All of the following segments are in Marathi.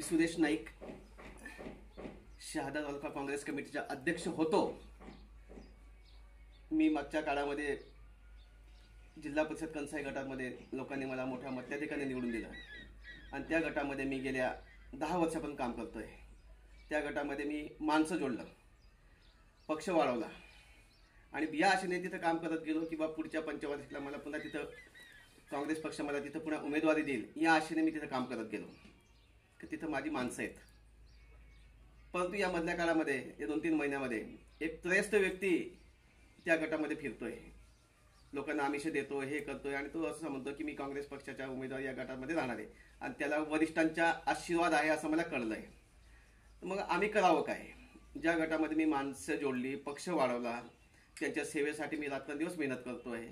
सुरेश नाईक शहादा तालुका काँग्रेस कमिटीचा अध्यक्ष होतो। मी मागच्या काळामध्ये जिल्हा परिषद कंसाई गटामध्ये लोकांनी मला मोठ्या मताधिक्याने निवडून दिलं आणि त्या गटामध्ये मी गेल्या 10 वर्षापासून काम करतोय। त्या गटामध्ये मी माणसं जोडलं, पक्ष वाढवला आणि या आशेने तिथं काम करत गेलो की बा पुढच्या पंचवार्षिकला मला पुन्हा तिथं काँग्रेस पक्ष मला तिथं पुन्हा उमेदवारी देईल या आशेने मी तिथं काम करत गेलो की तिथं माझी माणसं आहेत। परंतु या मधल्या काळामध्ये या 2-3 महिन्यामध्ये एक त्रयस्थ व्यक्ती त्या गटामध्ये फिरतोय, लोकांना आमिष देतो, हे करतोय आणि तो असं म्हणतो की मी काँग्रेस पक्षाच्या उमेदवार या गटामध्ये राहणार आहे आणि त्याला वरिष्ठांचा आशीर्वाद आहे असं मला कळलंय। मग आम्ही करावं काय? ज्या गटामध्ये मी माणसं जोडली, पक्ष वाढवला, त्यांच्या सेवेसाठी मी रात्रंदिवस मेहनत करतोय,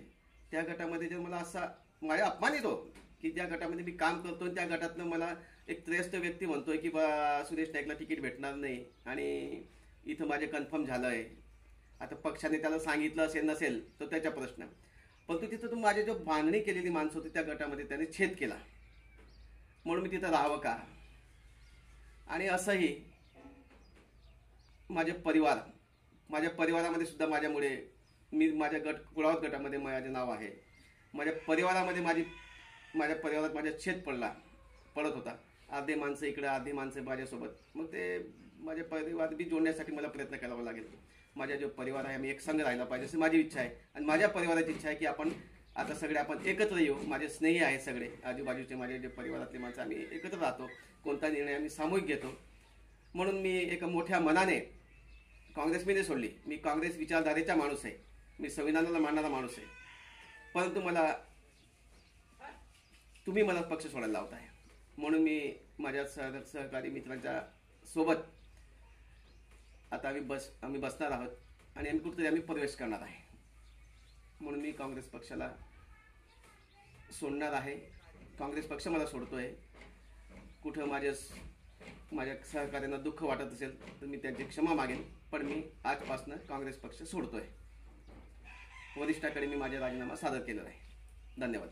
त्या गटामध्ये जर मला असा माझा अपमान येतो की ज्या गटामध्ये मी काम करतोय त्या गटातनं मला एक त्रयस्थ व्यक्ती म्हणतोय की बा सुरेश नाईकला तिकीट भेटणार नाही आणि इथं माझे कन्फर्म झालं आहे। आता पक्षाने त्याला सांगितलं असेल नसेल तर त्याचा प्रश्न, परंतु तिथं तो माझी जो बांधणी केलेली माणसं होती त्या गटामध्ये त्याने छेद केला, म्हणून मी तिथं राहावं का? आणि असंही माझ्या परिवारामध्ये सुद्धा माझ्यामुळे मी माझ्या कुळावत गटामध्ये माझे नाव आहे, माझ्या परिवारामध्ये माझ्या परिवारात माझ्या छेद पडत होता। अर्धे माणसं इकडे, अर्धे माणसं माझ्यासोबत, मग ते माझ्या परिवार बी जोडण्यासाठी मला प्रयत्न करावा लागेल। माझा जो परिवार आहे आम्ही एक संघ राहिला पाहिजे अशी माझी इच्छा आहे आणि माझ्या परिवाराची इच्छा आहे की आपण आता सगळे आपण एकत्र येऊ। माझे स्नेही आहेत सगळे आजूबाजूचे, माझे जे परिवारातले माणसं आम्ही एकत्र राहतो, कोणता निर्णय आम्ही सामूहिक घेतो। म्हणून मी एका मोठ्या मनाने काँग्रेस मी नाही सोडली, मी काँग्रेस विचारधारेचा माणूस आहे, मी संविधानाला मानणारा माणूस आहे, परंतु तुम्ही मला पक्ष सोडायला लावताय, म्हणून मी माझ्या सहकारी मित्रांच्या सोबत आता आम्ही बसणार आहोत आणि आम्ही कुठेतरी आम्ही प्रवेश करणार आहे। म्हणून मी काँग्रेस पक्षाला सोडणार आहे, काँग्रेस पक्ष मला सोडतोय। कुठं माझ्या सहकार्यांना दुःख वाटत असेल तर मी त्यांची क्षमा मागेन, पण मी आजपासून काँग्रेस पक्ष सोडतोय। वरिष्ठाकडे मी माझा राजीनामा सादर केलेला आहे। धन्यवाद।